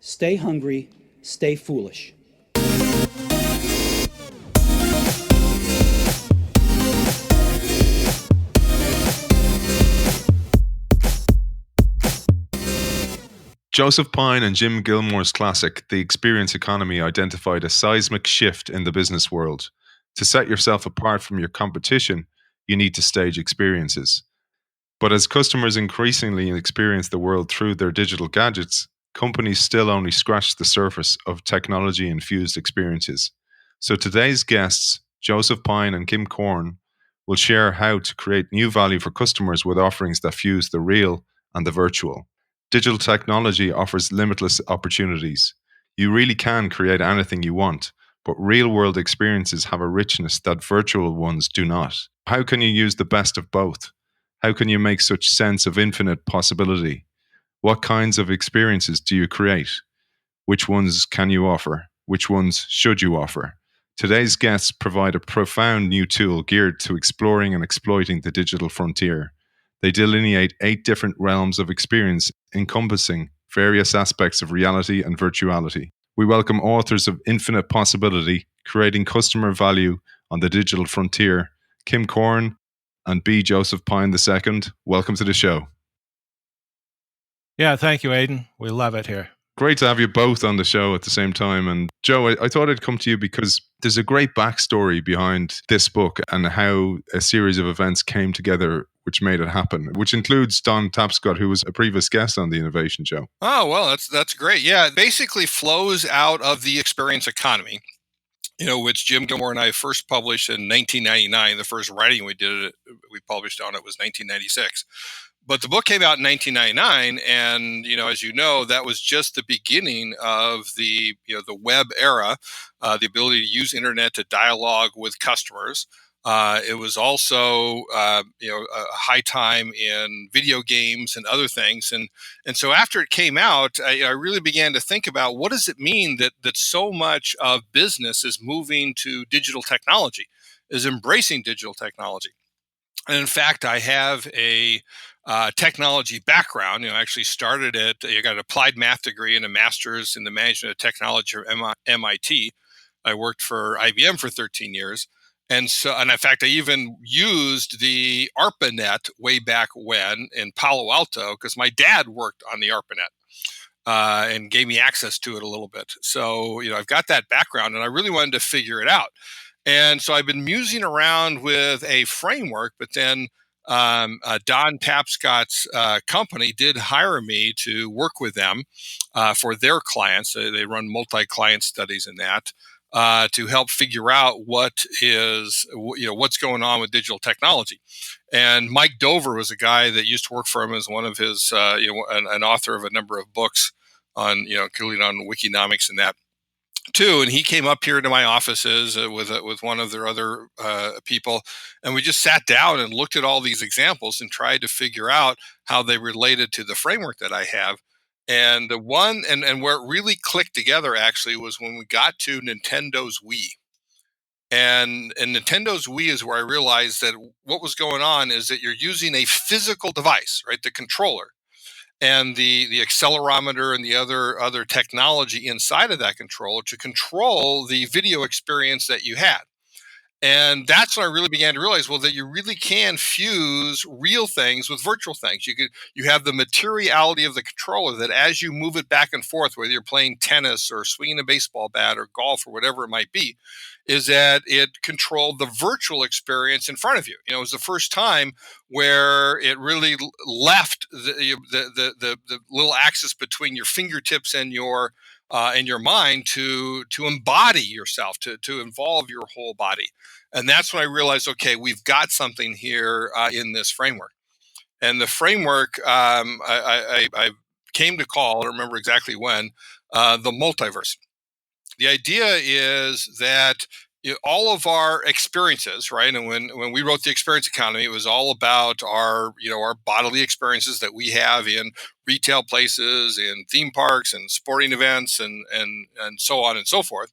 Stay hungry, stay foolish. Joseph Pine and Jim Gilmore's classic, The Experience Economy, identified a seismic shift in the business world. To set yourself apart from your competition, you need to stage experiences. But as customers increasingly experience the world through their digital gadgets, companies still only scratch the surface of technology-infused experiences. So today's guests, Joseph Pine and Kim Korn, will share how to create new value for customers with offerings that fuse the real and the virtual. Digital technology offers limitless opportunities. You really can create anything you want, but real-world experiences have a richness that virtual ones do not. How can you use the best of both? How can you make such sense of infinite possibility? What kinds of experiences do you create? Which ones can you offer? Which ones should you offer? Today's guests provide a profound new tool geared to exploring and exploiting the digital frontier. They delineate 8 different realms of experience encompassing various aspects of reality and virtuality. We welcome authors of Infinite Possibility, Creating Customer Value on the Digital Frontier, Kim Korn and B. Joseph Pine II. Welcome to the show. Yeah, thank you, Aidan. We love it here. Great to have you both on the show at the same time. And Joe, I thought I'd come to you because there's a great backstory behind this book and how a series of events came together which made it happen, which includes Don Tapscott, who was a previous guest on the Innovation Show. Oh, well, that's great. Yeah, it basically flows out of the experience economy, which Jim Gilmore and I first published in 1999. The first writing we published on it was 1996. But the book came out in 1999, and as you know, that was just the beginning of the web era, the ability to use internet to dialogue with customers. It was also a high time in video games and other things, and so after it came out, I really began to think about what does it mean that so much of business is moving to digital technology, is embracing digital technology. And in fact, I have a technology background. I actually started I got an applied math degree and a master's in the management of technology from MIT. I worked for IBM for 13 years. And in fact, I even used the ARPANET way back when in Palo Alto because my dad worked on the ARPANET and gave me access to it a little bit. So, I've got that background and I really wanted to figure it out. And so I've been musing around with a framework, but then Don Tapscott's company did hire me to work with them for their clients. They run multi-client studies in that to help figure out what's going on with digital technology. And Mike Dover was a guy that used to work for him as one of his, an author of a number of books on, including on Wikinomics and that too. And he came up here to my offices with one of their other people, and we just sat down and looked at all these examples and tried to figure out how they related to the framework that I have. And the one and where it really clicked together actually was when we got to Nintendo's Wii. And Nintendo's Wii is where I realized that what was going on is that you're using a physical device, right? The controller and the accelerometer and the other technology inside of that controller to control the video experience that you had. And that's when I really began to realize, that you really can fuse real things with virtual things. You have the materiality of the controller that as you move it back and forth, whether you're playing tennis or swinging a baseball bat or golf or whatever it might be, is that it controlled the virtual experience in front of you. It was the first time where it really left the little axis between your fingertips and your mind to embody yourself, to involve your whole body. And that's when I realized, okay, we've got something here in this framework. And the framework I came to call, I don't remember exactly when, the multiverse. The idea is that all of our experiences, right? And when we wrote the experience economy, it was all about our bodily experiences that we have in retail places, in theme parks and sporting events and so on and so forth.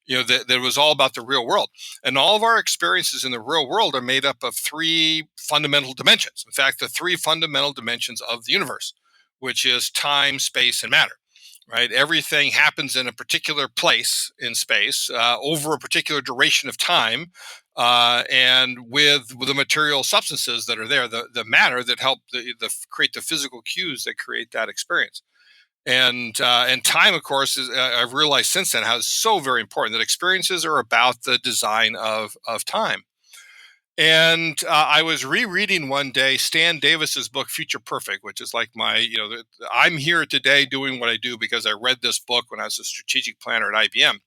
That was all about the real world. And all of our experiences in the real world are made up of 3 fundamental dimensions. In fact, the 3 fundamental dimensions of the universe, which is time, space, and matter. right? Everything happens in a particular place in space over a particular duration of time, and with the material substances that are there, the matter that help create the physical cues that create that experience. And time, of course, is I've realized since then how it's so very important that experiences are about the design of time. And I was rereading one day Stan Davis's book Future Perfect, which is like I'm here today doing what I do because I read this book when I was a strategic planner at IBM.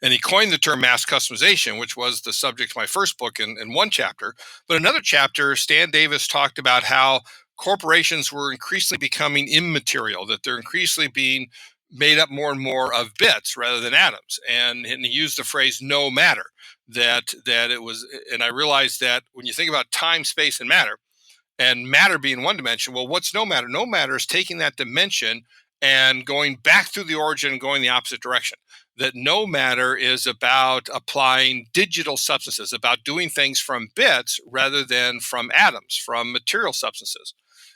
And he coined the term mass customization, which was the subject of my first book in one chapter. But another chapter, Stan Davis talked about how corporations were increasingly becoming immaterial, that they're increasingly being made up more and more of bits rather than atoms. And he used the phrase no matter, that it was, and I realized that when you think about time, space, and matter being one dimension, well, what's no matter? No matter is taking that dimension and going back through the origin and going the opposite direction. That no matter is about applying digital substances, about doing things from bits rather than from atoms, from material substances.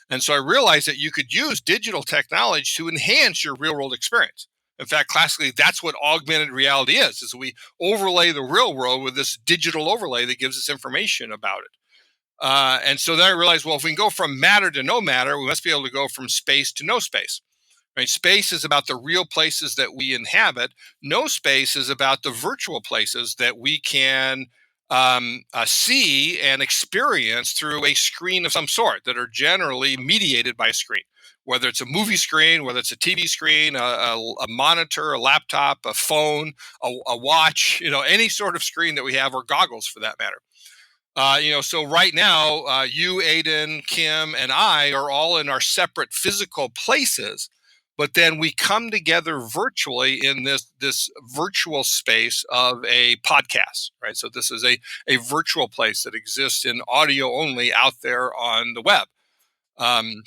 And so I realized that you could use digital technology to enhance your real world experience. In fact, classically, that's what augmented reality is we overlay the real world with this digital overlay that gives us information about it. And so then I realized, well, if we can go from matter to no matter, we must be able to go from space to no space. Right? Space is about the real places that we inhabit. No space is about the virtual places that we can see and experience through a screen of some sort that are generally mediated by a screen, whether it's a movie screen, whether it's a TV screen, a monitor, a laptop, a phone, a watch, any sort of screen that we have, or goggles for that matter. So right now, you, Aiden, Kim, and I are all in our separate physical places, but then we come together virtually in this virtual space of a podcast, right? So this is a virtual place that exists in audio only out there on the web. And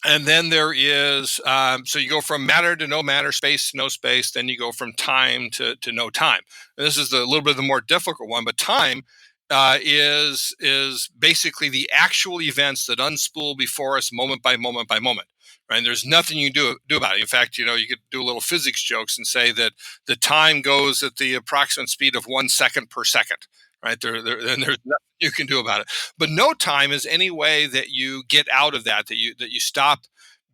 then there is, so you go from matter to no matter, space to no space, then you go from time to no time. And this is a little bit of the more difficult one, but time is basically the actual events that unspool before us moment by moment by moment. Right? And there's nothing you can do about it. In fact, you could do a little physics jokes and say that the time goes at the approximate speed of 1 second per second. Right? And there's nothing you can do about it. But no time is any way that you get out of that you stop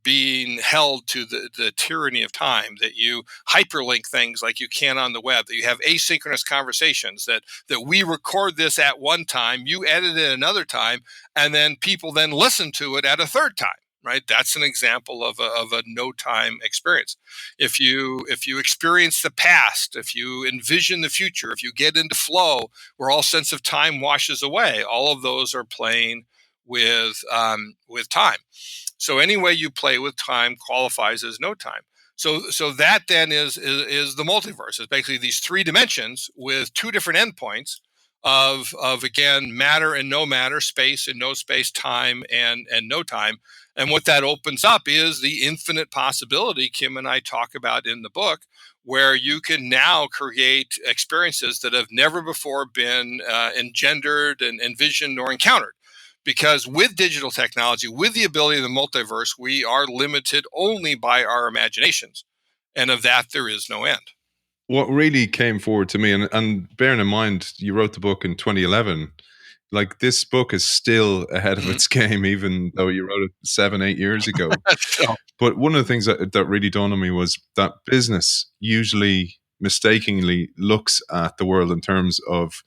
being held to the tyranny of time, that you hyperlink things like you can on the web, that you have asynchronous conversations, that we record this at one time, you edit it another time, and then people then listen to it at a third time. Right, that's an example of a no time experience. If you experience the past, if you envision the future, if you get into flow, where all sense of time washes away, all of those are playing with time. So any way you play with time qualifies as no time. So that then is the multiverse. It's basically these three dimensions with two different endpoints of again matter and no matter, space and no space, time and no time. And what that opens up is the infinite possibility Kim and I talk about in the book, where you can now create experiences that have never before been engendered and envisioned or encountered. Because with digital technology, with the ability of the multiverse, we are limited only by our imaginations. And of that, there is no end. What really came forward to me, and bearing in mind, you wrote the book in 2011, like this book is still ahead of its game, even though you wrote it 7-8 years ago. So, But one of the things that really dawned on me was that business usually mistakenly looks at the world in terms of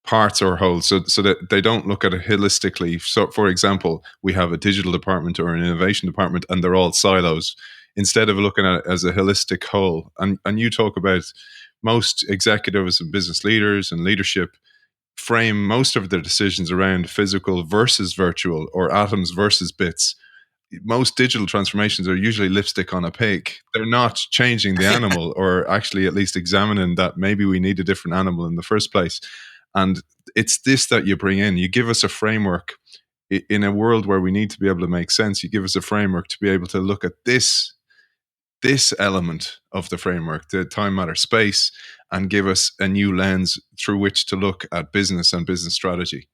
parts or whole, so that they don't look at it holistically. So, for example, we have a digital department or an innovation department, and they're all silos, instead of looking at it as a holistic whole. And you talk about most executives and business leaders and leadership frame most of their decisions around physical versus virtual, or atoms versus bits. Most digital transformations are usually lipstick on a pig. They're not changing the animal, or actually at least examining that maybe we need a different animal in the first place. And it's this that you bring in. You give us a framework in a world where we need to be able to make sense. You give us a framework to be able to look at this element of the framework, the time, matter, space, and give us a new lens through which to look at business and business strategy.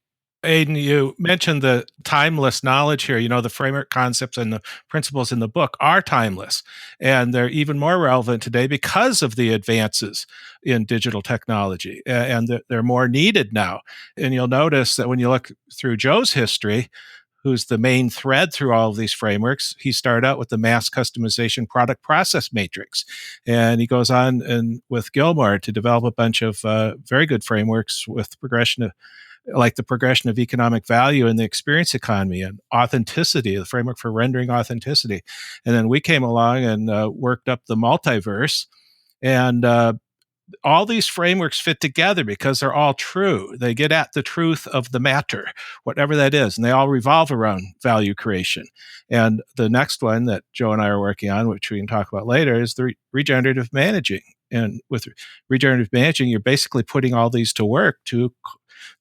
Aidan, you mentioned the timeless knowledge here. The framework concepts and the principles in the book are timeless, and they're even more relevant today because of the advances in digital technology, and they're more needed now. And you'll notice that when you look through Joe's history, who's the main thread through all of these frameworks, he started out with the mass customization product process matrix. And he goes on and with Gilmore to develop a bunch of very good frameworks with progression of, like the progression of economic value in the experience economy and authenticity, the framework for rendering authenticity. And then we came along and worked up the multiverse. And all these frameworks fit together because they're all true. They get at the truth of the matter, whatever that is, and they all revolve around value creation. And the next one that Joe and I are working on, which we can talk about later, is the regenerative managing. And with regenerative managing, you're basically putting all these to work to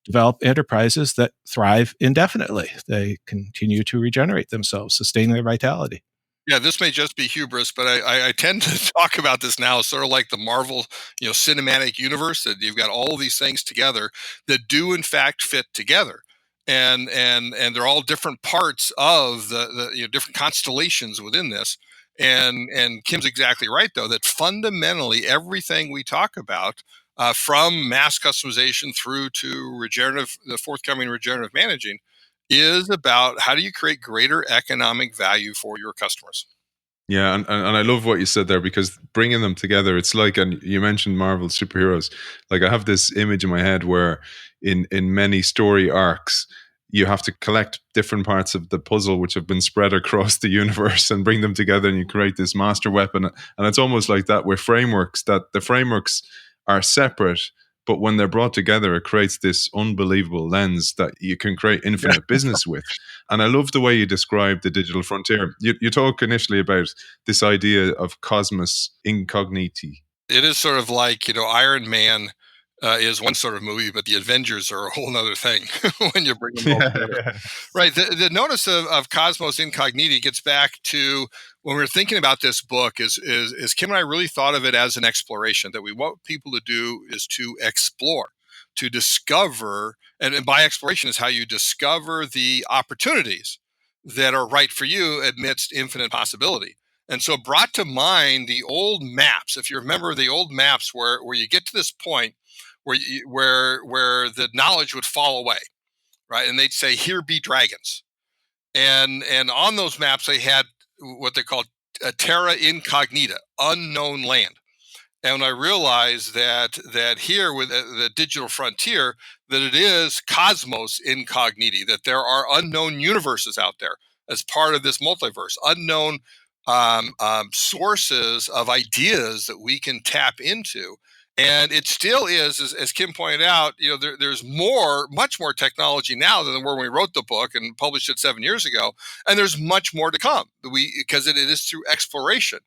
develop enterprises that thrive indefinitely. They continue to regenerate themselves, sustain their vitality. Yeah, this may just be hubris, but I tend to talk about this now, sort of like the Marvel, cinematic universe, that you've got all these things together that do in fact fit together, and they're all different parts of the different constellations within this. And Kim's exactly right, though, that fundamentally everything we talk about, from mass customization through to the forthcoming regenerative managing, is about how do you create greater economic value for your customers. Yeah, and I love what you said there, because bringing them together, it's like, and you mentioned Marvel superheroes. Like, I have this image in my head where in many story arcs, you have to collect different parts of the puzzle which have been spread across the universe and bring them together, and you create this master weapon. And it's almost like that with frameworks, that the frameworks are separate, but when they're brought together, it creates this unbelievable lens that you can create infinite business with. And I love the way you describe the digital frontier. You talk initially about this idea of cosmos incogniti. It is sort of like, Iron Man is one sort of movie, but the Avengers are a whole other thing when you bring them all together. Right. The notice of cosmos incogniti gets back to when we were thinking about this book, is Kim and I really thought of it as an exploration, that we want people to do is to explore, to discover, and by exploration is how you discover the opportunities that are right for you amidst infinite possibility. And so brought to mind the old maps, if you remember the old maps where you get to this point where the knowledge would fall away, right? And they'd say, "Here be dragons," and on those maps they had what they called a terra incognita, unknown land. And I realized that here with the digital frontier, that it is cosmos incogniti, that there are unknown universes out there as part of this multiverse, unknown sources of ideas that we can tap into. And it still is, as Kim pointed out, there's much more technology now than there were when we wrote the book and published it 7 years ago. And there's much more to come, because it is through exploration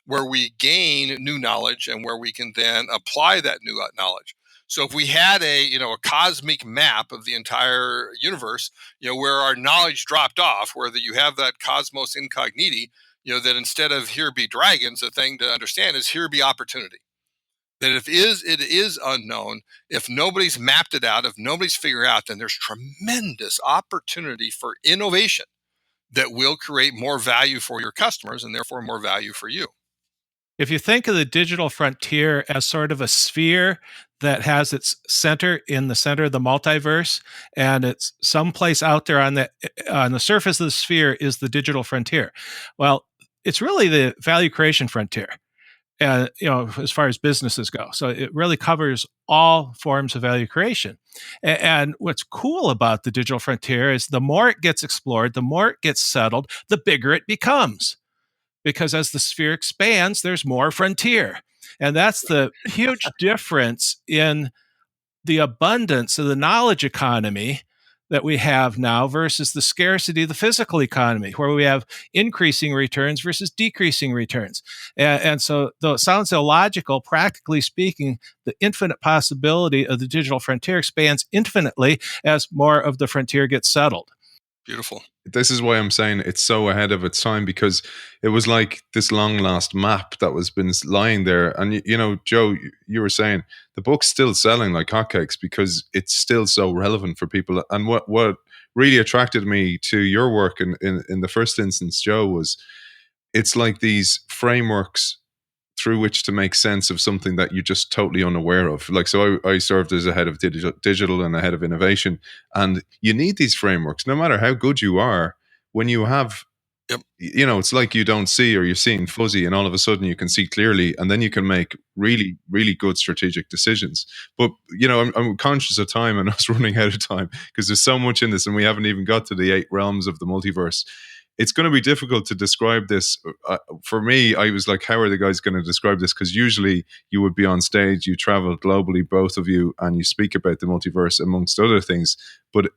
where we gain new knowledge and where we can then apply that new knowledge. So if we had a cosmic map of the entire universe, where our knowledge dropped off, where you have that cosmos incogniti, that instead of "here be dragons," the thing to understand is "here be opportunity." That if it is unknown, if nobody's mapped it out, if nobody's figured out, then there's tremendous opportunity for innovation that will create more value for your customers and therefore more value for you. If you think of the digital frontier as sort of a sphere that has its center in the center of the multiverse, and it's someplace out there on the surface of the sphere is the digital frontier. Well, it's really the value creation frontier, as far as businesses go. So it really covers all forms of value creation. And what's cool about the digital frontier is the more it gets explored, the more it gets settled, the bigger it becomes. Because as the sphere expands, there's more frontier. And that's the huge difference in the abundance of the knowledge economy that we have now versus the scarcity of the physical economy, where we have increasing returns versus decreasing returns. And so, though it sounds illogical, practically speaking, the infinite possibility of the digital frontier expands infinitely as more of the frontier gets settled. Beautiful. this is why I'm saying it's so ahead of its time, because it was like this long lost map that was been lying there. And you know, Joe, you were saying the book's still selling like hotcakes because it's still so relevant for people. And what really attracted me to your work in the first instance, Joe, was it's like these frameworks through which to make sense of something that you're just totally unaware of. Like, so I served as a head of digital and a head of innovation, and you need these frameworks, no matter how good you are. When you have, Yep. you know, it's like you don't see, or you're seeing fuzzy, and all of a sudden you can see clearly, and then you can make really, really good strategic decisions. But you know, I'm conscious of time and us running out of time because there's so much in this, and we haven't even got to the 8 realms of the multiverse. It's going to be difficult to describe this. For me, I was like, how are the guys going to describe this? Because usually you would be on stage, you travel globally, both of you, and you speak about the multiverse amongst other things. But it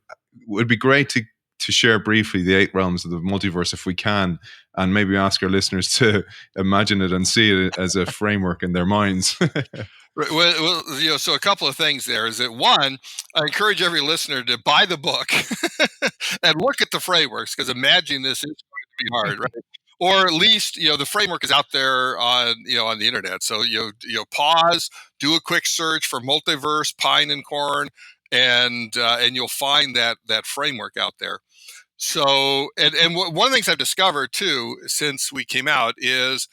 would be great to share briefly the 8 realms of the multiverse if we can, and maybe ask our listeners to imagine it and see it as a framework in their minds. Right. Well, you know, so a couple of things there is that one, I encourage every listener to buy the book and look at the frameworks because imagining this is going to be hard, right? Or at least, you know, the framework is out there on, you know, on the internet. So pause, do a quick search for Multiverse, Pine and Korn, and you'll find that framework out there. So, one of the things I've discovered too since we came out is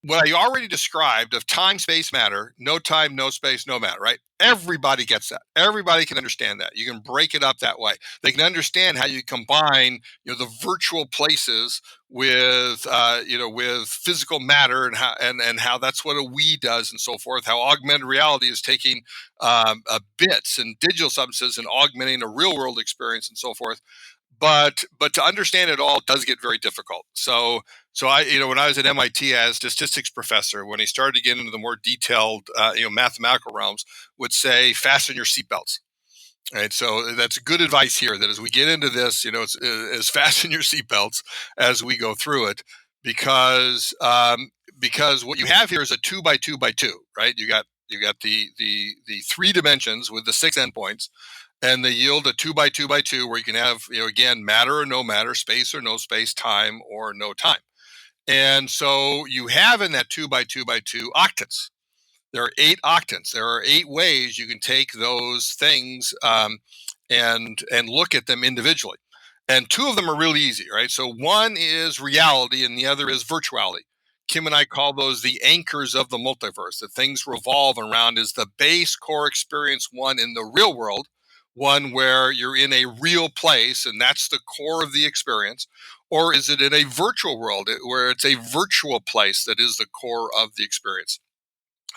what I already described of time, space, matter, no time, no space, no matter, right? Everybody gets that. Everybody can understand that. You can break it up that way. They can understand how you combine, you know, the virtual places with, with physical matter and how that's what a we does and so forth. How augmented reality is taking bits and digital substances and augmenting a real world experience and so forth. But to understand it all does get very difficult. So I, you know, when I was at MIT as statistics professor, when he started to get into the more detailed, mathematical realms, would say, fasten your seatbelts. Right. So that's good advice here that as we get into this, you know, it's fasten your seatbelts as we go through it, because what you have here is a 2 by 2 by 2, right? You got the 3 dimensions with the 6 endpoints, and they yield a 2 by 2 by 2 where you can have, you know, again, matter or no matter, space or no space, time or no time. And so you have in that 2 by 2 by 2 octants. There are 8 octants. There are 8 ways you can take those things and look at them individually. And 2 of them are really easy, right? So one is reality and the other is virtuality. Kim and I call those the anchors of the multiverse. That things revolve around is the base core experience, one in the real world, one where you're in a real place and that's the core of the experience, or is it in a virtual world where it's a virtual place that is the core of the experience?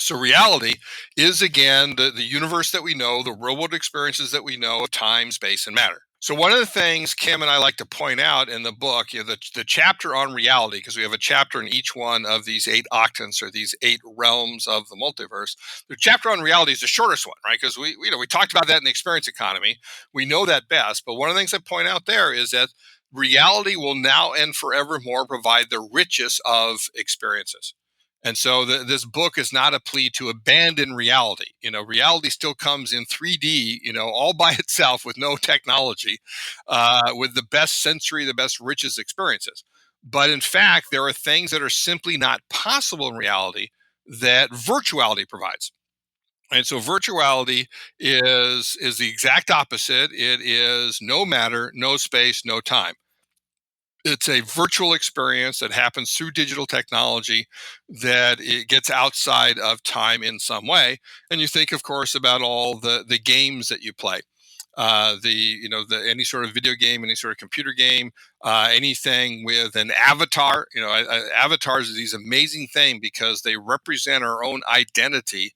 So reality is again the universe that we know, the real world experiences that we know of time, space, and matter. So one of the things Kim and I like to point out in the book, you know, the chapter on reality, because we have a chapter in each one of these 8 octants or these 8 realms of the multiverse. The chapter on reality is the shortest one, right? Because we talked about that in the experience economy. We know that best. But one of the things I point out there is that reality will now and forevermore provide the richest of experiences. And so this book is not a plea to abandon reality. You know, reality still comes in 3D, you know, all by itself with no technology, with the best sensory, the best richest experiences. But in fact, there are things that are simply not possible in reality that virtuality provides. And so virtuality is the exact opposite. It is no matter, no space, no time. It's a virtual experience that happens through digital technology that it gets outside of time in some way. And you think, of course, about all the games that you play. The any sort of video game, any sort of computer game, anything with an avatar. You know, avatars are these amazing thing because they represent our own identity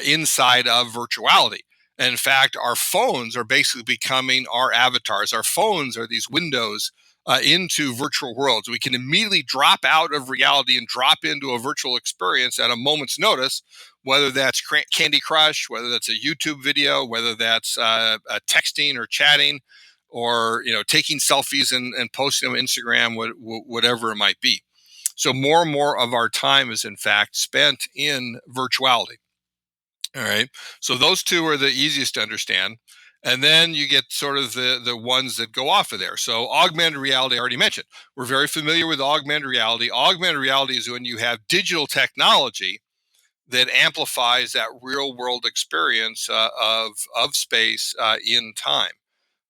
inside of virtuality. And in fact, our phones are basically becoming our avatars. Our phones are these windows into virtual worlds. We can immediately drop out of reality and drop into a virtual experience at a moment's notice, whether that's Candy Crush, whether that's a YouTube video, whether that's texting or chatting, or taking selfies and posting them on Instagram, whatever it might be. So more and more of our time is in fact spent in virtuality. All right. So those two are the easiest to understand. And then you get sort of the ones that go off of there. So augmented reality, I already mentioned. We're very familiar with augmented reality. Augmented reality is when you have digital technology that amplifies that real world experience of space in time.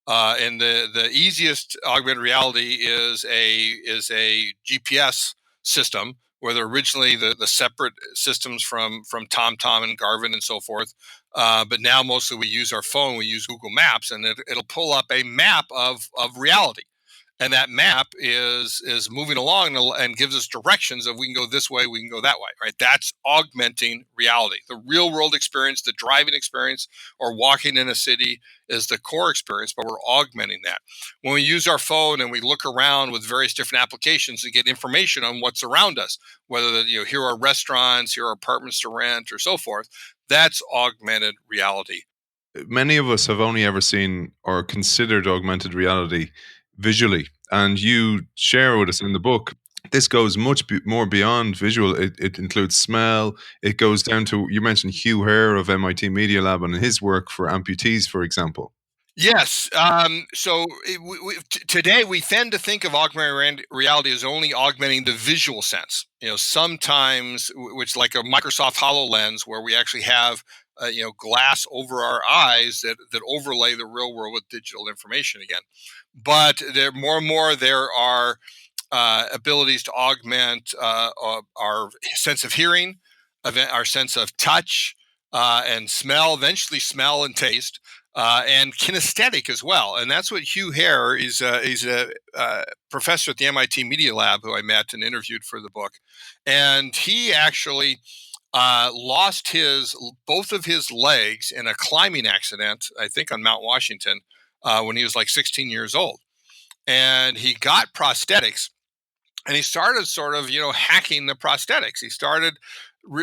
And the easiest augmented reality is a GPS system, where originally the separate systems from TomTom and Garmin and so forth. But now mostly we use our phone. We use Google Maps, and it'll pull up a map of reality. And that map is moving along and gives us directions of we can go this way, we can go that way, right? That's augmenting reality. The real world experience, the driving experience, or walking in a city is the core experience, but we're augmenting that. When we use our phone and we look around with various different applications to get information on what's around us, whether here are restaurants, here are apartments to rent, or so forth, that's augmented reality. Many of us have only ever seen or considered augmented reality visually, and you share with us in the book this goes much more beyond visual. It includes smell. It goes down to, you mentioned Hugh Hare of MIT Media Lab and his work for amputees, for example. Yes. So today we tend to think of augmented reality as only augmenting the visual sense. Sometimes, which like a Microsoft HoloLens, where we actually have glass over our eyes that overlay the real world with digital information again. But more and more there are abilities to augment our sense of hearing, our sense of touch and smell, eventually smell and taste. And kinesthetic as well, and that's what Hugh Hare is. He's a professor at the MIT Media Lab who I met and interviewed for the book, and he actually lost both of his legs in a climbing accident, I think on Mount Washington, when he was like 16 years old, and he got prosthetics, and he started sort of hacking the prosthetics.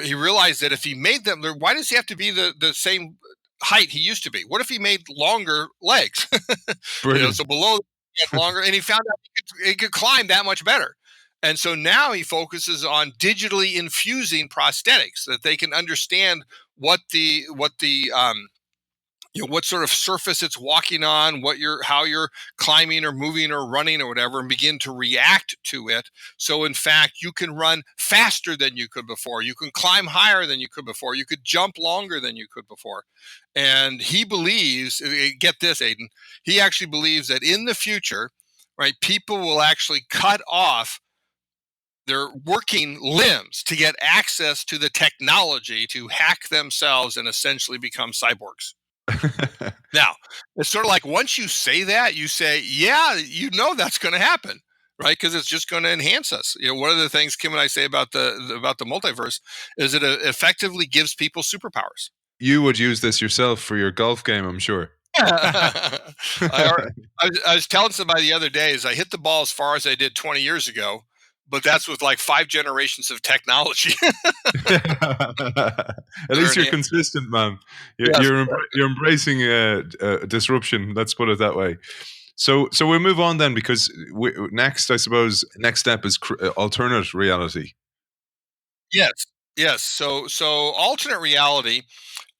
He realized that if he made them, why does he have to be the same height he used to be? What if he made longer legs? So below longer, and he found out he could climb that much better. And so now he focuses on digitally infusing prosthetics that they can understand what sort of surface it's walking on, how you're climbing or moving or running or whatever, and begin to react to it. So in fact, you can run faster than you could before. You can climb higher than you could before. You could jump longer than you could before. And he believes, get this, Aidan, he actually believes that in the future, right, people will actually cut off their working limbs to get access to the technology to hack themselves and essentially become cyborgs. Now, it's sort of like once you say that, you say, yeah, that's going to happen, right? Because it's just going to enhance us. One of the things Kim and I say about the multiverse is that it effectively gives people superpowers. You would use this yourself for your golf game, I'm sure. I was telling somebody the other day, is I hit the ball as far as I did 20 years ago, but that's with like 5 generations of technology. At least you're consistent, man. You're embracing disruption. Let's put it that way. So we'll move on then, because next step is alternate reality. Yes. So alternate reality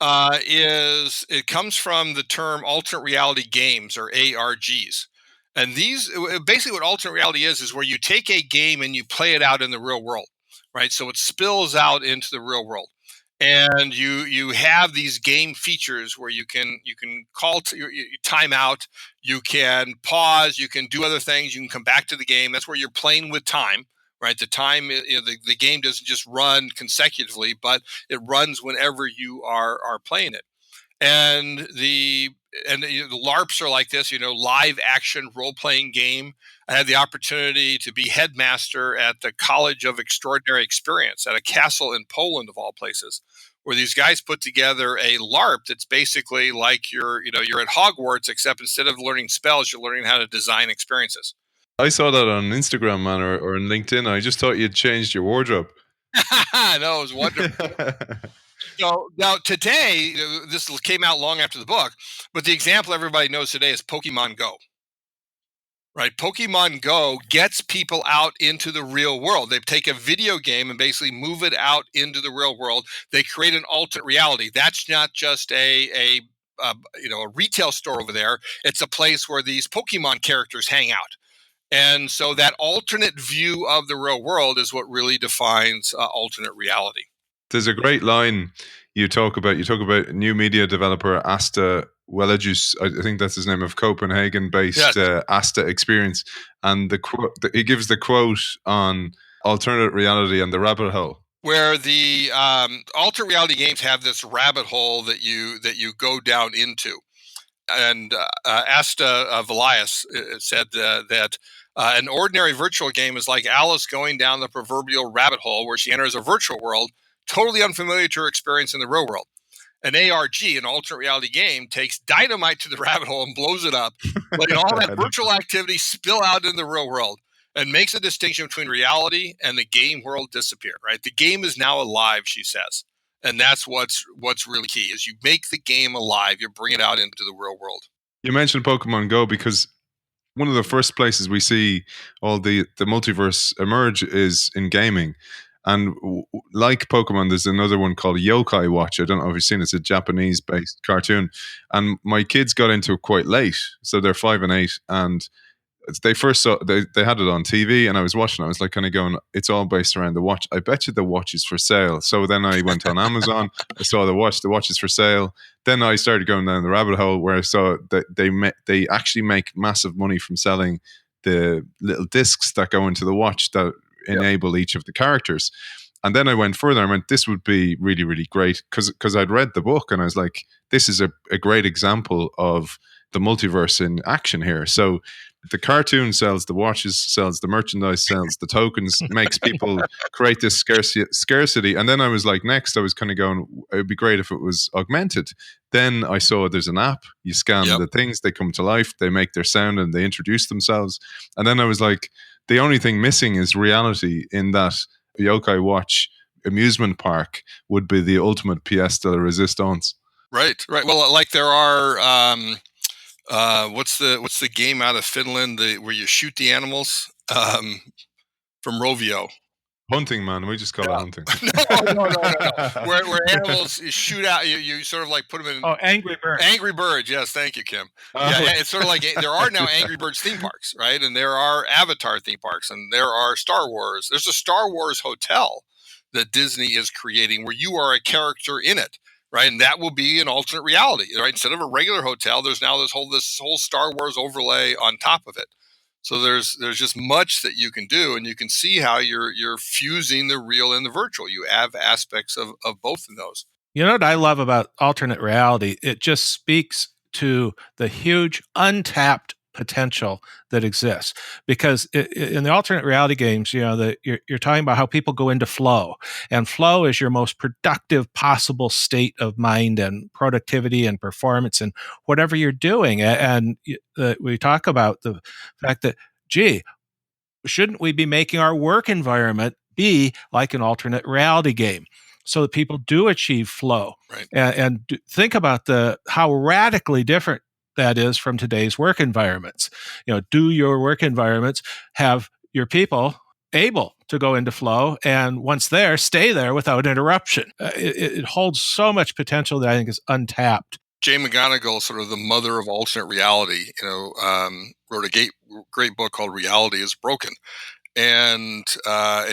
it comes from the term alternate reality games, or ARGs. And these, basically what alternate reality is where you take a game and you play it out in the real world, right? So it spills out into the real world. And you have these game features where you can call time out, you can pause, you can do other things, you can come back to the game. That's where you're playing with time, right? The time, the game doesn't just run consecutively, but it runs whenever you are playing it. And the LARPs are like this, live action role playing game. I had the opportunity to be headmaster at the College of Extraordinary Experience at a castle in Poland, of all places, where these guys put together a LARP that's basically like you're at Hogwarts, except instead of learning spells, you're learning how to design experiences. I saw that on Instagram, man, or on LinkedIn. I just thought you'd changed your wardrobe. No, it was wonderful. So now today, this came out long after the book, but the example everybody knows today is Pokemon Go. Right? Pokemon Go gets people out into the real world. They take a video game and basically move it out into the real world. They create an alternate reality. That's not just a a retail store over there. It's a place where these Pokemon characters hang out. And so that alternate view of the real world is what really defines alternate reality. There's a great line you talk about. You talk about a new media developer, Asta Welejus. I think that's his name, of Copenhagen-based Yes. Asta Experience. And he gives the quote on alternate reality and the rabbit hole. Where the alternate reality games have this rabbit hole that you go down into. And Asta Velias said that an ordinary virtual game is like Alice going down the proverbial rabbit hole where she enters a virtual world totally unfamiliar to her experience in the real world. An ARG, an alternate reality game, takes dynamite to the rabbit hole and blows it up, letting all that virtual activity spill out into the real world and makes a distinction between reality and the game world disappear, right? The game is now alive, she says. And that's what's really key, is you make the game alive. You bring it out into the real world. You mentioned Pokemon Go because one of the first places we see all the multiverse emerge is in gaming. And like Pokemon, there's another one called Yokai Watch. I don't know if you've seen it. It's a Japanese-based cartoon. And my kids got into it quite late. So they're 5 and 8. And they first saw, they had it on TV, and I was watching. I was like kind of going, it's all based around the watch. I bet you the watch is for sale. So then I went on Amazon. I saw the watch is for sale. Then I started going down the rabbit hole where I saw that they actually make massive money from selling the little discs that go into the watch that enable each of the characters. And then I went further. I went, this would be really, really great because I'd read the book and I was like, this is a great example of the multiverse in action here. So the cartoon sells the watches, sells the merchandise, sells the tokens, makes people create this scarcity. And then I was like, next, I was kind of going, it would be great if it was augmented. Then I saw there's an app, you scan the things, they come to life, they make their sound and they introduce themselves. And then I was like, the only thing missing is reality, in that Yokai Watch amusement park would be the ultimate pièce de résistance. Right. Well, like there are... what's the game out of Finland where you shoot the animals from Rovio? Hunting, man. We just call it hunting. No. Where animals shoot out, you sort of like put them in. Oh, Angry Birds. Angry Birds. Yes, thank you, Kim. Yeah, it's sort of like there are now Angry Birds theme parks, right? And there are Avatar theme parks, and there are Star Wars. There's a Star Wars hotel that Disney is creating where you are a character in it. Right, and that will be an alternate reality. Right, instead of a regular hotel, there's now this whole Star Wars overlay on top of it. So there's just much that you can do, and you can see how you're fusing the real and the virtual. You have aspects of both of those. You know what I love about alternate reality? It just speaks to the huge untapped potential that exists, because in the alternate reality games, you're talking about how people go into flow, and flow is your most productive possible state of mind and productivity and performance and whatever you're doing. And we talk about the fact that, gee, shouldn't we be making our work environment be like an alternate reality game, so that people do achieve flow? Right. And think about how radically different that is from today's work environments. Do your work environments have your people able to go into flow, and once there, stay there without interruption? It holds so much potential that I think is untapped. Jane Mcgonigal, sort of the mother of alternate reality, wrote a great book called Reality is Broken. And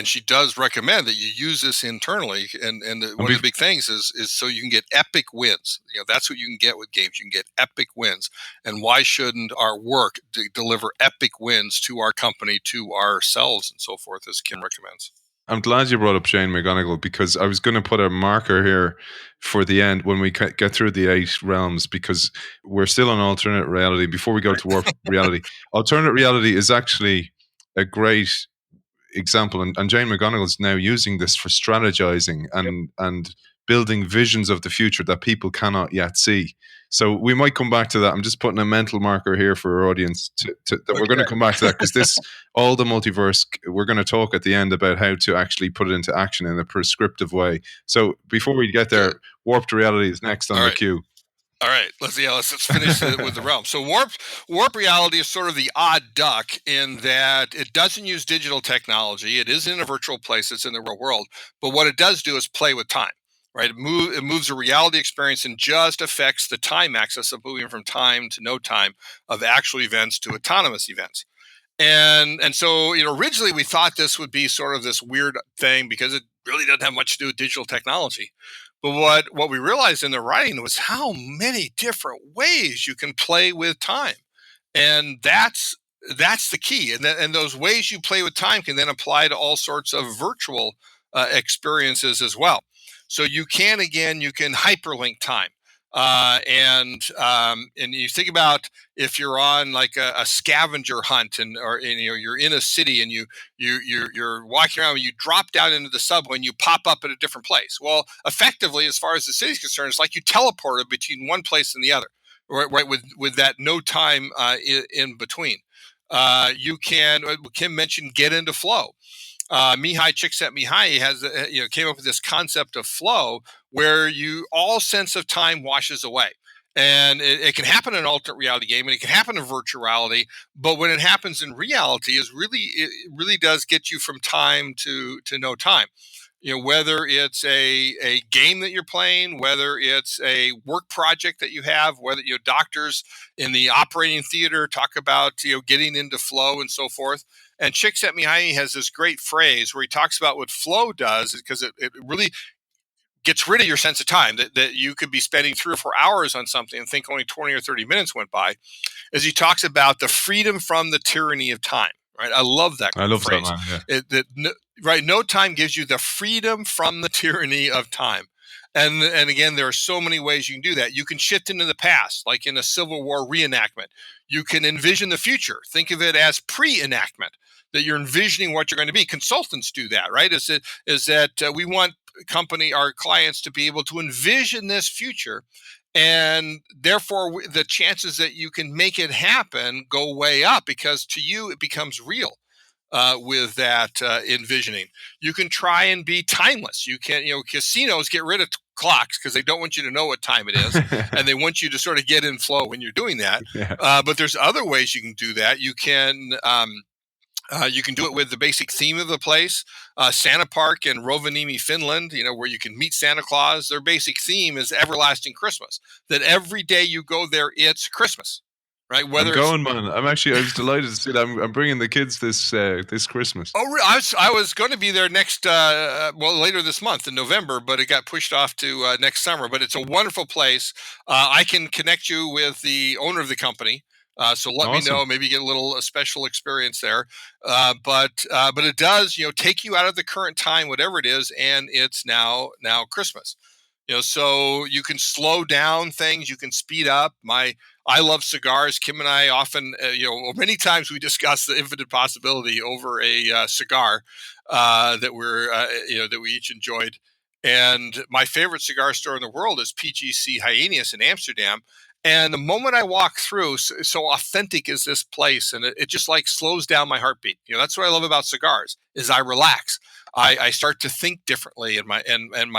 she does recommend that you use this internally, and one of the big things is so you can get epic wins. That's what you can get with games. You can get epic wins, and why shouldn't our work deliver epic wins to our company, to ourselves, and so forth, as Kim recommends? I'm glad you brought up Jane Mcgonigal, because I was going to put a marker here for the end when we get through the 8 realms, because we're still on alternate reality. Before we go to warp reality, alternate reality is actually a great example, and Jane Mcgonigal is now using this for strategizing and building visions of the future that people cannot yet see. So we might come back to that. I'm just putting a mental marker here for our audience that we're going to come back to that, because all the multiverse, we're going to talk at the end about how to actually put it into action in a prescriptive way. So before we get there, warped reality is next on the queue. All right, let's finish with the realm. So warp reality is sort of the odd duck in that it doesn't use digital technology. It is in a virtual place. It's in the real world. But what it does do is play with time. right? It moves the reality experience and just affects the time axis of moving from time to no time of actual events to autonomous events. And so, originally we thought this would be sort of this weird thing because it really doesn't have much to do with digital technology. But what we realized in the writing was how many different ways you can play with time, and that's the key. And those ways you play with time can then apply to all sorts of virtual experiences as well. So you can hyperlink time. And you think about if you're on like a scavenger hunt and you're in a city and you're walking around and you drop down into the subway and you pop up at a different place. Well, effectively, as far as the city's concerned, it's like you teleported between one place and the other, right, with that no time in between. You can Kim mentioned get into flow. Mihai Csikszentmihalyi has came up with this concept of flow where all sense of time washes away. And it can happen in an alternate reality game, and it can happen in virtuality. But when it happens in reality, it really does get you from time to no time. Whether it's a game that you're playing, whether it's a work project that you have, whether doctors in the operating theater talk about getting into flow and so forth. And Csikszentmihalyi has this great phrase where he talks about what flow does, because it really gets rid of your sense of time, that you could be spending 3 or 4 hours on something and think only 20 or 30 minutes went by, as he talks about the freedom from the tyranny of time. Right, I love that phrase. That, man. Yeah. Right, no time gives you the freedom from the tyranny of time. And again, there are so many ways you can do that. You can shift into the past, like in a Civil War reenactment. You can envision the future. Think of it as pre-enactment, that you're envisioning what you're going to be. Consultants do that, right? Is that we want our clients to be able to envision this future, and therefore the chances that you can make it happen go way up, because to you it becomes real. With that envisioning, you can try and be timeless. You can, casinos get rid of clocks because they don't want you to know what time it is, and they want you to sort of get in flow when you're doing that. Yeah. But there's other ways you can do that. You can do it with the basic theme of the place. Santa Park in Rovaniemi, Finland, where you can meet Santa Claus. Their basic theme is everlasting Christmas. That every day you go there, it's Christmas. Right, I'm going, man. I was delighted to see that. I'm bringing the kids this Christmas. Oh, really? I was going to be there later this month in November, but it got pushed off to next summer. But it's a wonderful place. I can connect you with the owner of the company. So let me know. Maybe get a special experience there. But it does, take you out of the current time, whatever it is, and it's now Christmas. So you can slow down things. You can speed up. I love cigars. Kim and I often, many times we discuss the infinite possibility over a cigar that we each enjoyed. And my favorite cigar store in the world is PGC Hyannius in Amsterdam. And the moment I walk through, so authentic is this place, and it just like slows down my heartbeat. That's what I love about cigars, is I relax. I start to think differently, and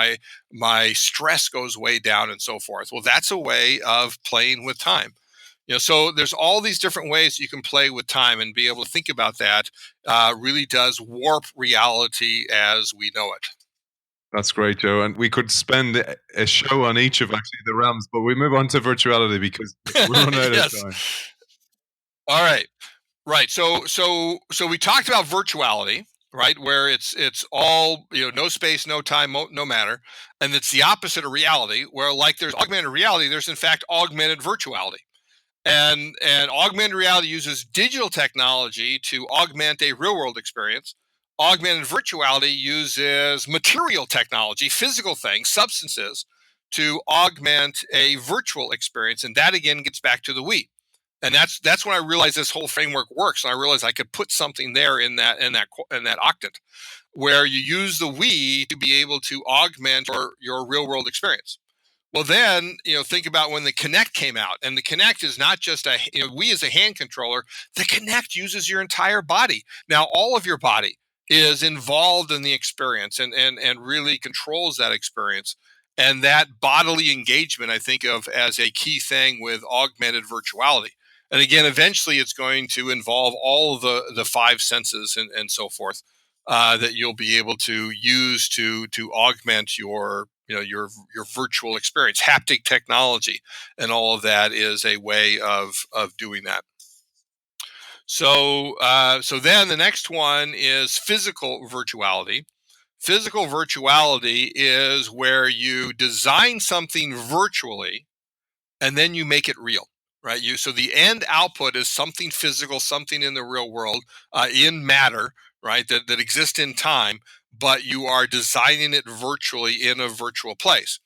my stress goes way down and so forth. Well, that's a way of playing with time. So there's all these different ways you can play with time, and be able to think about that really does warp reality as we know it. That's great, Joe. And we could spend a show on each of actually the realms, but we move on to virtuality because we're running out of time. All right. Right. So we talked about virtuality, right? Where it's all, no space, no time, no matter. And it's the opposite of reality, where like there's augmented reality, there's in fact augmented virtuality. And augmented reality uses digital technology to augment a real world experience. Augmented virtuality uses material technology, physical things, substances, to augment a virtual experience. And that again gets back to the we. And that's when I realized this whole framework works. And I realized I could put something there in that octant, where you use the we to be able to augment your real world experience. Well, then, think about when the Kinect came out, and the Kinect is not just we as a hand controller. The Kinect uses your entire body. Now, all of your body is involved in the experience and really controls that experience. And that bodily engagement, I think of as a key thing with augmented virtuality. And again, eventually it's going to involve all of the 5 senses and so forth that you'll be able to use to augment your your virtual experience. Haptic technology and all of that is a way of doing that. So then the next one is physical virtuality. Physical virtuality is where you design something virtually and then you make it real, right? So the end output is something physical, something in the real world, in matter, right? That exists in time, but you are designing it virtually in a virtual place.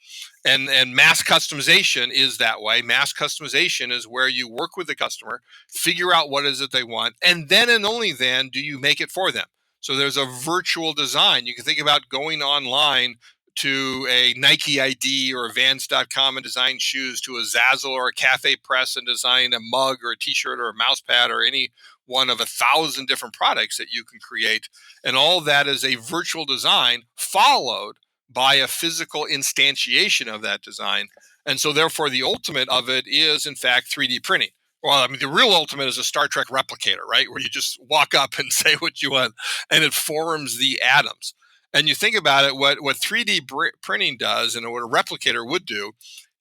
And mass customization is that way. Mass customization is where you work with the customer, figure out what is it they want, and then and only then do you make it for them. So there's a virtual design. You can think about going online to a Nike ID or a Vans.com and design shoes, to a Zazzle or a Cafe Press and design a mug or a t-shirt or a mouse pad or any one of 1,000 different products that you can create. And all of that is a virtual design followed by a physical instantiation of that design. And so therefore the ultimate of it is in fact 3D printing. Well, I mean, the real ultimate is a Star Trek replicator, right? Where you just walk up and say what you want and it forms the atoms. And you think about it, what 3D printing does and what a replicator would do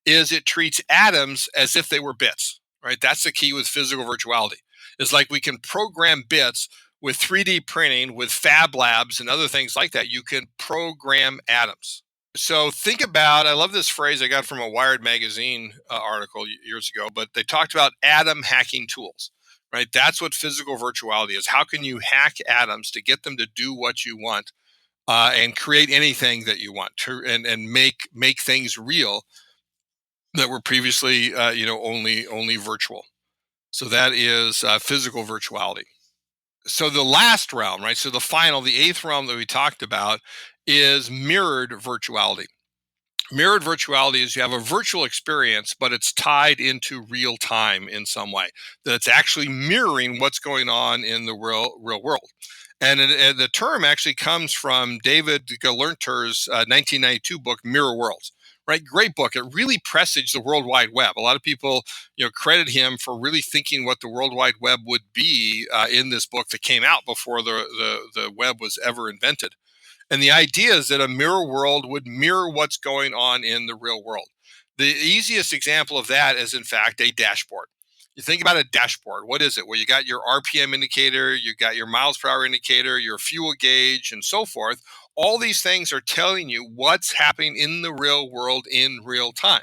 is it treats atoms as if they were bits, right? That's the key with physical virtuality. It's like we can program bits with 3D printing, with fab labs and other things like that. You can program atoms. So think about, I love this phrase I got from a Wired magazine article years ago, but they talked about atom hacking tools, right? That's what physical virtuality is. How can you hack atoms to get them to do what you want and create anything that you want to, and make things real that were previously only virtual. So that is physical virtuality. So the last realm, right? So the eighth realm that we talked about is mirrored virtuality. Mirrored virtuality is you have a virtual experience, but it's tied into real time in some way. That it's actually mirroring what's going on in the real world. And the term actually comes from David Galerter's 1992 book, Mirror Worlds. Right, great book. It really presaged the World Wide Web. A lot of people, credit him for really thinking what the World Wide Web would be in this book that came out before the web was ever invented. And the idea is that a mirror world would mirror what's going on in the real world. The easiest example of that is, in fact, a dashboard. You think about a dashboard. What is it? Well, you got your RPM indicator, you got your miles per hour indicator, your fuel gauge, and so forth. All these things are telling you what's happening in the real world in real time.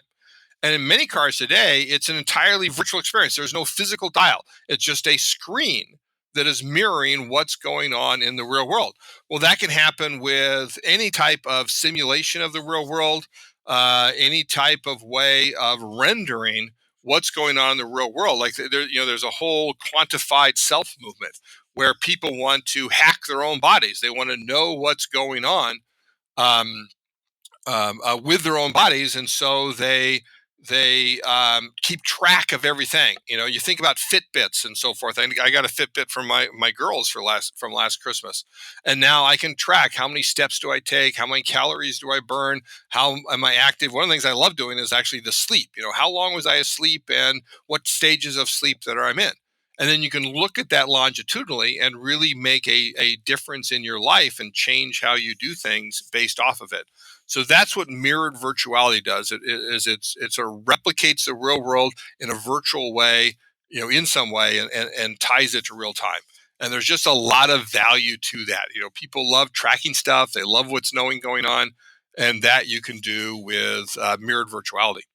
And in many cars today, it's an entirely virtual experience. There's no physical dial. It's just a screen that is mirroring what's going on in the real world. Well, that can happen with any type of simulation of the real world, any type of way of rendering what's going on in the real world. Like there's a whole quantified self movement where people want to hack their own bodies. They want to know what's going on with their own bodies, and so they keep track of everything. You think about Fitbits and so forth. I got a Fitbit from my girls from last Christmas, and now I can track how many steps do I take, how many calories do I burn, how am I active. One of the things I love doing is actually the sleep. How long was I asleep and what stages of sleep that I'm in. And then you can look at that longitudinally and really make a difference in your life and change how you do things based off of it. So that's what mirrored virtuality does. It sort of replicates the real world in a virtual way, in some way, and ties it to real time. And there's just a lot of value to that. People love tracking stuff. They love what's going on, and that you can do with mirrored virtuality.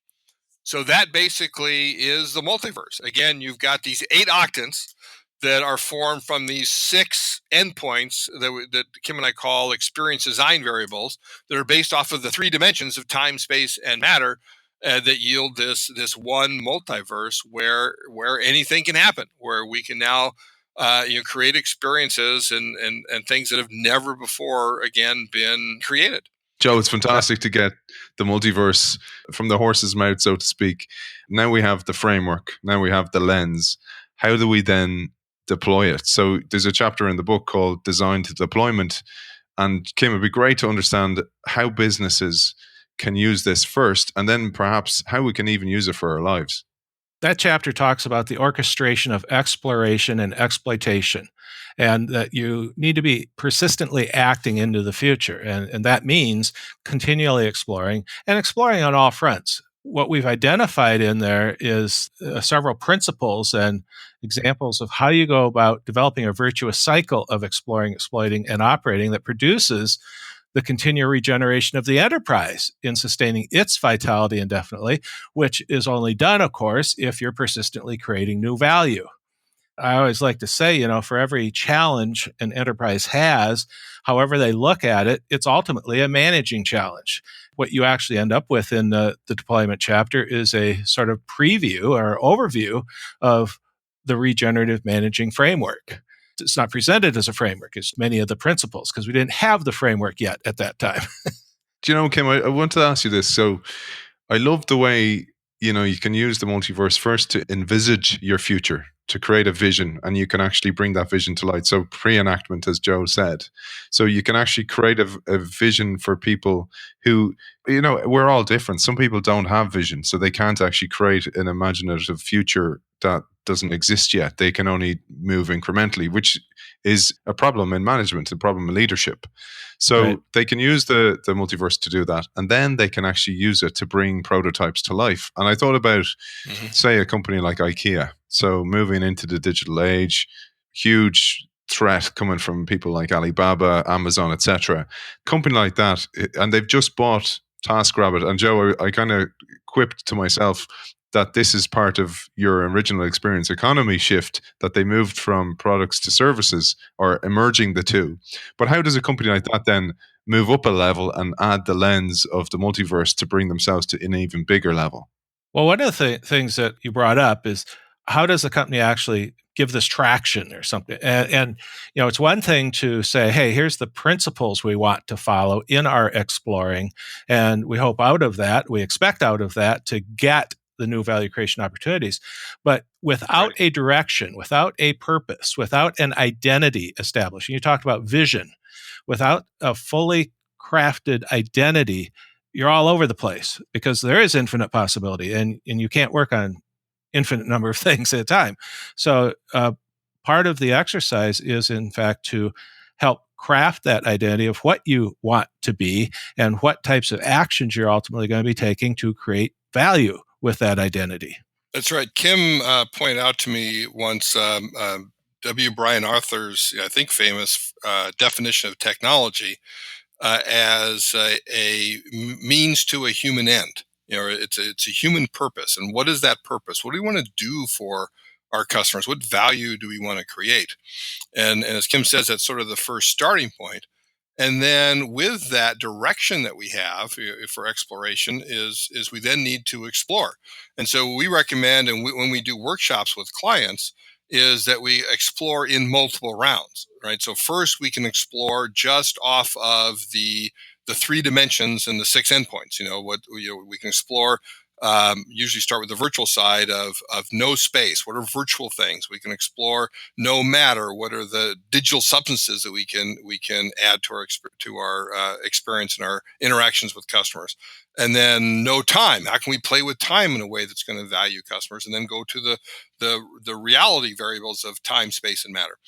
So that basically is the multiverse. Again, you've got these 8 octants that are formed from these 6 endpoints that Kim and I call experience design variables that are based off of the 3 dimensions of time, space, and matter that yield this one multiverse where anything can happen, where we can now create experiences and things that have never before again been created. Joe, it's fantastic to get the multiverse from the horse's mouth, so to speak. Now we have the framework. Now we have the lens. How do we then deploy it? So there's a chapter in the book called Design to Deployment. And Kim, it'd be great to understand how businesses can use this first, and then perhaps how we can even use it for our lives. That chapter talks about the orchestration of exploration and exploitation, and that you need to be persistently acting into the future. And that means continually exploring and exploring on all fronts. What we've identified in there is several principles and examples of how you go about developing a virtuous cycle of exploring, exploiting, and operating that produces the continual regeneration of the enterprise in sustaining its vitality indefinitely, which is only done, of course, if you're persistently creating new value. I always like to say, for every challenge an enterprise has, however they look at it, it's ultimately a managing challenge. What you actually end up with in the deployment chapter is a sort of preview or overview of the regenerative managing framework. It's not presented as a framework. It's many of the principles because we didn't have the framework yet at that time. Do you know, Kim, I want to ask you this. So I love the way, you can use the multiverse first to envisage your future, to create a vision, and you can actually bring that vision to light. So pre-enactment, as Joe said. So you can actually create a vision for people who, we're all different. Some people don't have vision, so they can't actually create an imaginative future that doesn't exist yet. They can only move incrementally, which is a problem in management, a problem in leadership. So Right. they can use the multiverse to do that, and then they can actually use it to bring prototypes to life. And I thought about, say, a company like IKEA. So moving into the digital age, huge threat coming from people like Alibaba, Amazon, etc. Company like that, and they've just bought TaskRabbit. And Joe, I kind of quipped to myself that this is part of your original experience economy shift, that they moved from products to services or emerging the two. But how does a company like that then move up a level and add the lens of the multiverse to bring themselves to an even bigger level? Well, one of the things that you brought up is how does the company actually give this traction or something? And it's one thing to say, hey, here's the principles we want to follow in our exploring. And we hope we expect out of that to get the new value creation opportunities. But without a direction, without a purpose, without an identity established, and you talked about vision, without a fully crafted identity, you're all over the place because there is infinite possibility and you can't work on infinite number of things at a time. So part of the exercise is, in fact, to help craft that identity of what you want to be and what types of actions you're ultimately going to be taking to create value with that identity. That's right. Kim pointed out to me once W. Brian Arthur's, I think, famous definition of technology as a means to a human end. It's a human purpose. And what is that purpose? What do we want to do for our customers? What value do we want to create? And as Kim says, that's sort of the first starting point. And then with that direction that we have for exploration is we then need to explore. And so we recommend, and when we do workshops with clients, is that we explore in multiple rounds, right? So first we can explore just off of the 3 dimensions and the 6 endpoints. We can explore. Usually start with the virtual side of no space. What are virtual things? We can explore no matter. What are the digital substances that we can add to our experience and our interactions with customers? And then no time. How can we play with time in a way that's going to value customers? And then go to the reality variables of time, space, and matter.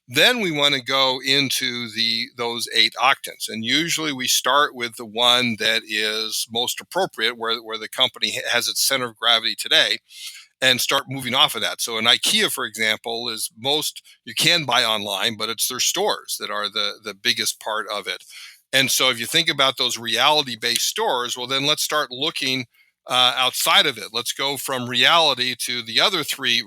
Then we want to go into those 8 octants, and usually we start with the one that is most appropriate, where the company has its center of gravity today, and start moving off of that. So an IKEA, for example, is you can buy online, but it's their stores that are the biggest part of it. And so if you think about those reality-based stores, well, then let's start looking outside of it. Let's go from reality to the other 3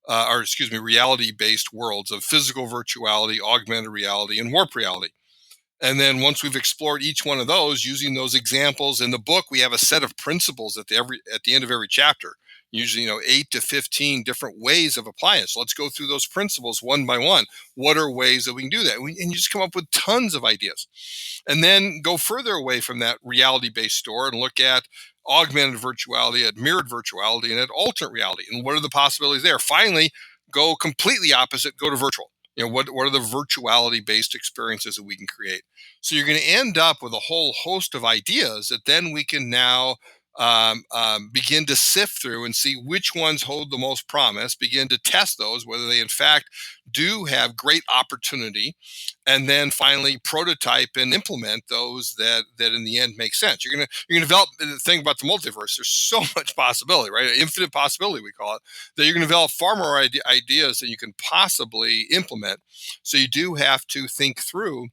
reality-based worlds of physical virtuality, augmented reality, and warp reality. And then once we've explored each one of those, using those examples in the book, we have a set of principles at the end of every chapter. Usually, 8 to 15 different ways of applying it. So let's go through those principles one by one. What are ways that we can do that? And you just come up with tons of ideas. And then go further away from that reality-based store and look at augmented virtuality, at mirrored virtuality, and at alternate reality. And what are the possibilities there? Finally, go completely opposite, go to virtual. What are the virtuality-based experiences that we can create? So you're going to end up with a whole host of ideas that then we can now begin to sift through and see which ones hold the most promise, begin to test those, whether they in fact do have great opportunity, and then finally prototype and implement those that in the end make sense. You're gonna develop the thing about the multiverse. There's so much possibility, right? Infinite possibility, we call it, that you're gonna develop far more ideas than you can possibly implement. So you do have to think through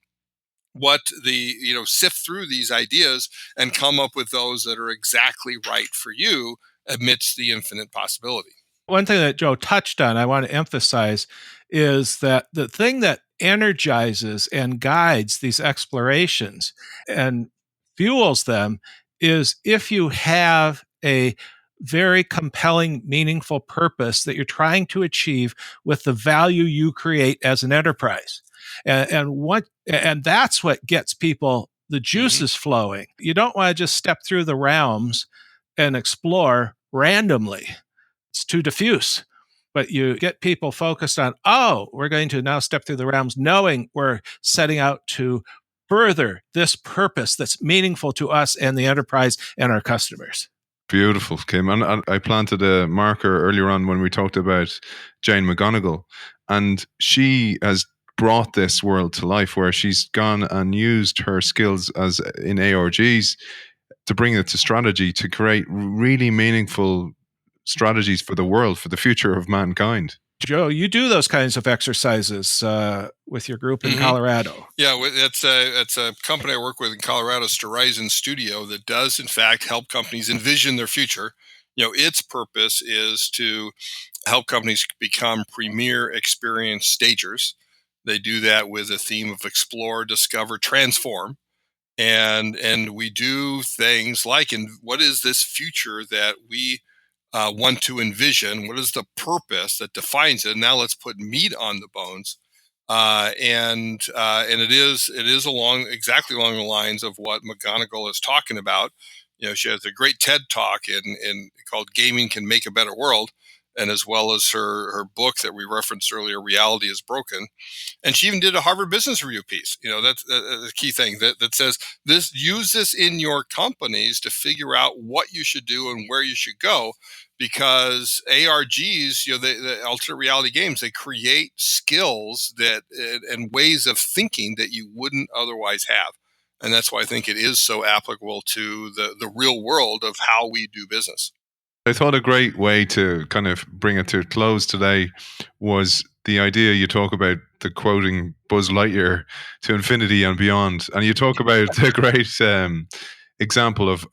sift through these ideas and come up with those that are exactly right for you amidst the infinite possibility. One thing that Joe touched on, I want to emphasize, is that the thing that energizes and guides these explorations and fuels them is if you have a very compelling, meaningful purpose that you're trying to achieve with the value you create as an enterprise. And that's what gets people the juices flowing. You don't want to just step through the realms and explore randomly. It's too diffuse. But you get people focused on, we're going to now step through the realms knowing we're setting out to further this purpose that's meaningful to us and the enterprise and our customers. Beautiful, Kim. And I planted a marker earlier on when we talked about Jane Mcgonigal, and she has brought this world to life where she's gone and used her skills as in ARGs to bring it to strategy to create really meaningful strategies for the world, for the future of mankind. Joe, you do those kinds of exercises with your group in Colorado. Yeah, it's a company I work with in Colorado, Horizon Studio, that does in fact help companies envision their future. Its purpose is to help companies become premier experience stagers. They do that with a theme of explore, discover, transform. And we do things like, what is this future that we want to envision? What is the purpose that defines it? Now let's put meat on the bones. And it is exactly along the lines of what Mcgonigal is talking about. She has a great TED talk called "Gaming Can Make a Better World," and as well as her book that we referenced earlier, "Reality is Broken." And she even did a Harvard Business Review piece. That's the key thing that says use this in your companies to figure out what you should do and where you should go. Because ARGs, the alternate reality games, they create skills and ways of thinking that you wouldn't otherwise have. And that's why I think it is so applicable to the real world of how we do business. I thought a great way to kind of bring it to a close today was the idea you talk about the quoting Buzz Lightyear to infinity and beyond. And you talk about the great example of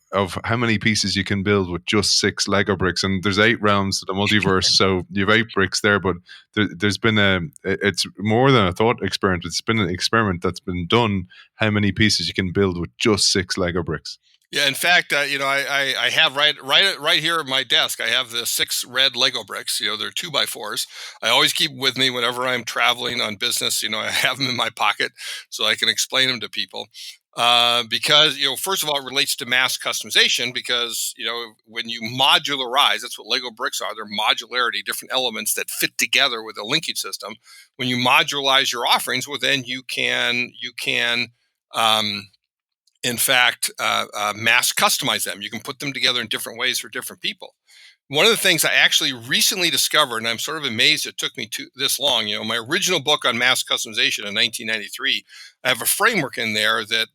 how many pieces you can build with just 6 Lego bricks. And there's 8 realms to the multiverse, so you have 8 bricks there. But there's been it's more than a thought experiment. It's been an experiment that's been done. How many pieces you can build with just 6 Lego bricks? Yeah, in fact, I have right here at my desk, I have the 6 red Lego bricks. They're 2x4s. I always keep them with me whenever I'm traveling on business. I have them in my pocket so I can explain them to people. Because, first of all, it relates to mass customization because, when you modularize, that's what Lego bricks are. They're modularity, different elements that fit together with a linkage system. When you modularize your offerings, well, then you can in fact, mass customize them. You can put them together in different ways for different people. One of the things I actually recently discovered, and I'm sort of amazed it took me this long, my original book on mass customization in 1993, I have a framework in there that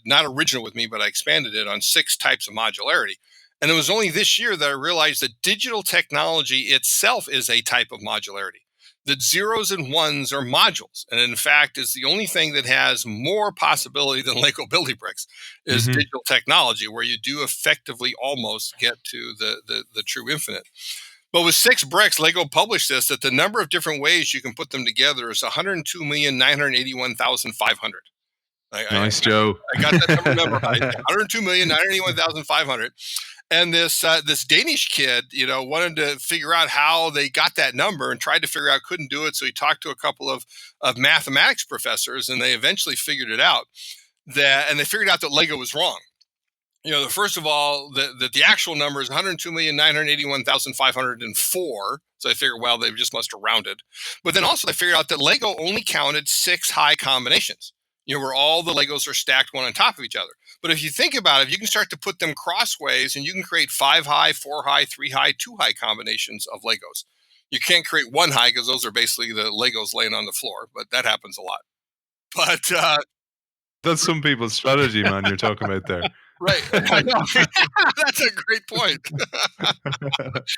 not original with me, but I expanded it on 6 types of modularity. And it was only this year that I realized that digital technology itself is a type of modularity. That zeros and ones are modules, and in fact is the only thing that has more possibility than Lego building bricks is digital technology, where you do effectively almost get to the true infinite. But with 6 bricks, Lego published this, that the number of different ways you can put them together is 102,981,500. Nice, Joe. I got that number memorized. 102,981,500. And this Danish kid, wanted to figure out how they got that number and tried to figure out, couldn't do it. So he talked to a couple of mathematics professors, and they eventually figured it out. And they figured out that Lego was wrong. First of all, the actual number is 102,981,504. So I figured, well, they just must have rounded. But then also they figured out that Lego only counted 6 high combinations. where all the Legos are stacked one on top of each other. But if you think about it, you can start to put them crossways, and you can create 5 high, 4 high, 3 high, 2 high combinations of Legos. You can't create 1 high because those are basically the Legos laying on the floor, but that happens a lot. But That's some people's strategy, man. You're talking about there. right, I know. That's a great point.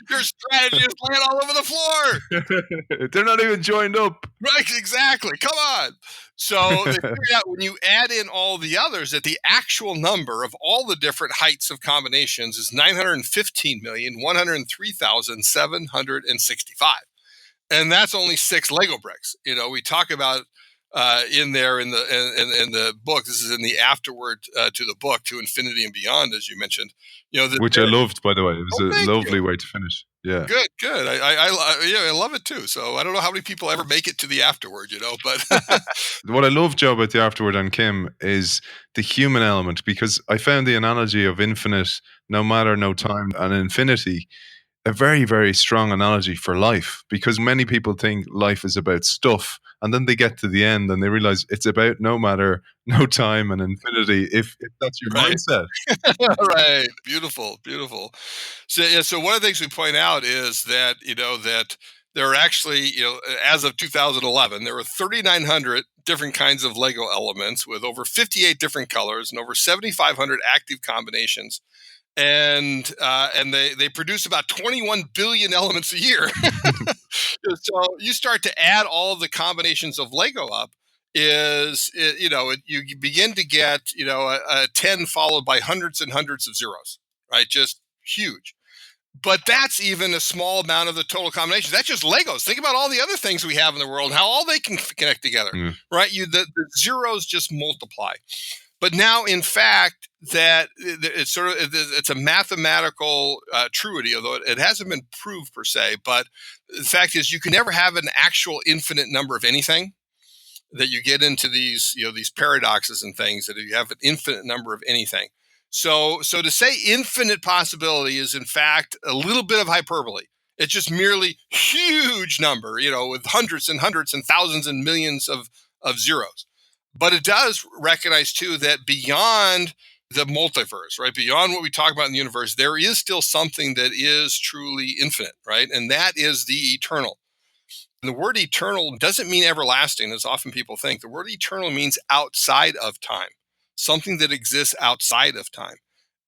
Your strategy is laying all over the floor. They're not even joined up. Right, exactly. Come on. So they figured out when you add in all the others that the actual number of all the different heights of combinations is 915,103,765. And that's only 6 Lego bricks. We talk about in there in the book. This is in the afterword to the book, To Infinity and Beyond, as you mentioned. Which I loved, by the way. It was a lovely way to finish. Yeah. Good. I love it too. So I don't know how many people ever make it to the afterward, but What I love, Joe, about the afterword and Kim is the human element, because I found the analogy of infinite, no matter, no time, and infinity a very, very strong analogy for life, because many people think life is about stuff, and then they get to the end and they realize it's about no matter, no time, and infinity, if that's your Right. mindset. Right. Beautiful. So one of the things we point out is that, that there are actually, as of 2011, there were 3,900 different kinds of Lego elements with over 58 different colors and over 7,500 active combinations. And they produce about 21 billion elements a year. So you start to add all of the combinations of Lego up, you begin to get a 10 followed by hundreds and hundreds of zeros, right? Just huge. But that's even a small amount of the total combinations. That's just Legos. Think about all the other things we have in the world and how all they can connect together, right? The zeros just multiply. But now, in fact, that it's a mathematical truity, although it hasn't been proved per se. But the fact is, you can never have an actual infinite number of anything. That you get into these paradoxes and things, that you have an infinite number of anything. So to say infinite possibility is in fact a little bit of hyperbole. It's just merely huge number, with hundreds and hundreds and thousands and millions of zeros. But it does recognize, too, that beyond the multiverse, right, beyond what we talk about in the universe, there is still something that is truly infinite, right? And that is the eternal. And the word eternal doesn't mean everlasting, as often people think. The word eternal means outside of time, something that exists outside of time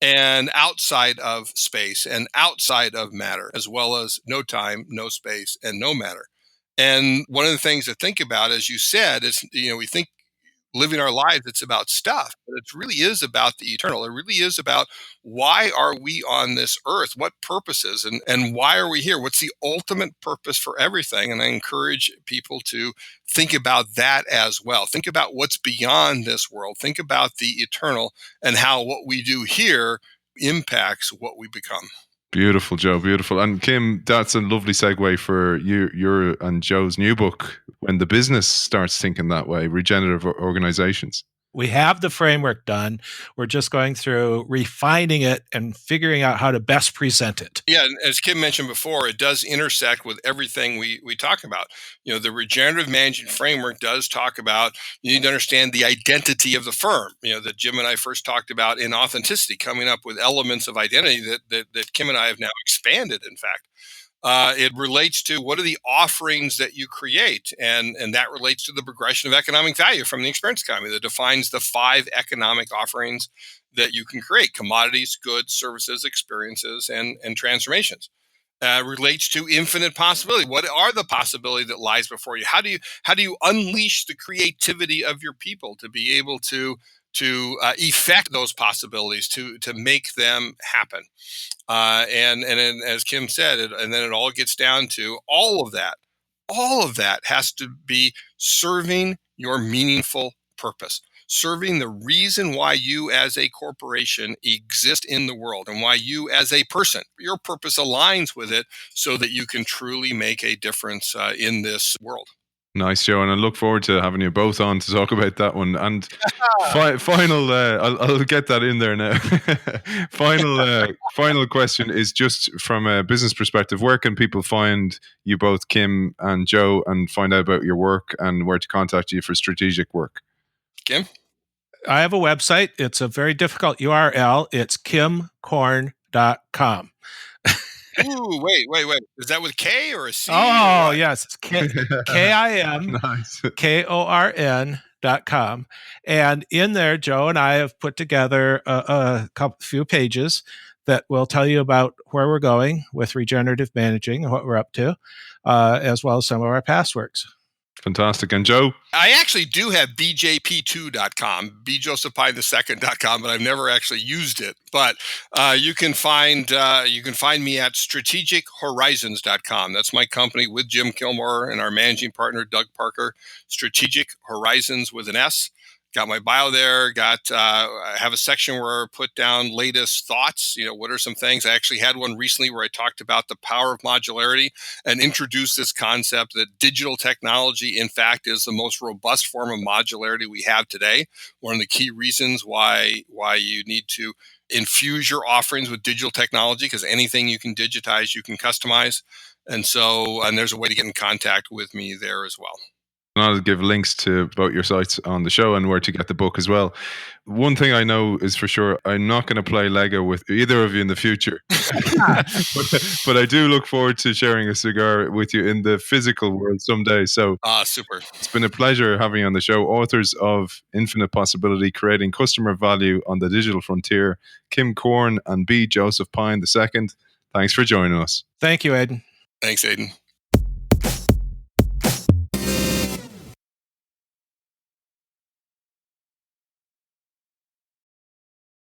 and outside of space and outside of matter, as well as no time, no space, and no matter. And one of the things to think about, as you said, is, we think living our lives, it's about stuff, but it really is about the eternal. It really is about why are we on this earth? What purposes and why are we here? What's the ultimate purpose for everything? And I encourage people to think about that as well. Think about what's beyond this world. Think about the eternal and how what we do here impacts what we become. Beautiful, Joe. Beautiful. And Kim, that's a lovely segue for your and Joe's new book, When the Business Starts Thinking That Way, Regenerative Organizations. We have the framework done. We're just going through refining it and figuring out how to best present it. Yeah, and as Kim mentioned before, it does intersect with everything we talk about. The regenerative management framework does talk about, you need to understand the identity of the firm, that Jim and I first talked about in authenticity, coming up with elements of identity that Kim and I have now expanded, in fact. It relates to what are the offerings that you create, and that relates to the progression of economic value from the experience economy that defines the 5 economic offerings that you can create: commodities, goods, services, experiences, and transformations. Relates to infinite possibility. What are the possibility that lies before you? How do you unleash the creativity of your people to be able to effect those possibilities, to make them happen? And as Kim said, and then it all gets down to all of that has to be serving your meaningful purpose, serving the reason why you as a corporation exist in the world, and why you as a person, your purpose aligns with it, so that you can truly make a difference in this world. Nice, Joe, and I look forward to having you both on to talk about that one. And final, I'll get that in there now. Final question is just from a business perspective: where can people find you both, Kim and Joe, and find out about your work and where to contact you for strategic work? Kim? I have a website. It's a very difficult URL. It's kimkorn.com. Ooh, wait. Is that with K or a C? Oh, yes. It's Nice. KIMKORN.com. And in there, Joe and I have put together a few pages that will tell you about where we're going with regenerative managing and what we're up to, as well as some of our past works. Fantastic. And Joe? I actually do have bjp2.com, bjosephpine2.com, but I've never actually used it. But you can find me at strategichorizons.com. That's my company with Jim Gilmore and our managing partner, Doug Parker. Strategic Horizons with an S. Got my bio there. I have a section where I put down latest thoughts. What are some things? I actually had one recently where I talked about the power of modularity and introduced this concept that digital technology, in fact, is the most robust form of modularity we have today. One of the key reasons why you need to infuse your offerings with digital technology, because anything you can digitize, you can customize. And there's a way to get in contact with me there as well. And I'll give links to both your sites on the show and where to get the book as well. One thing I know is for sure, I'm not going to play Lego with either of you in the future. but I do look forward to sharing a cigar with you in the physical world someday. So, super. It's been a pleasure having you on the show. Authors of Infinite Possibility, Creating Customer Value on the Digital Frontier, Kim Korn and B. Joseph Pine II. Thanks for joining us. Thank you, Aidan. Thanks, Aidan.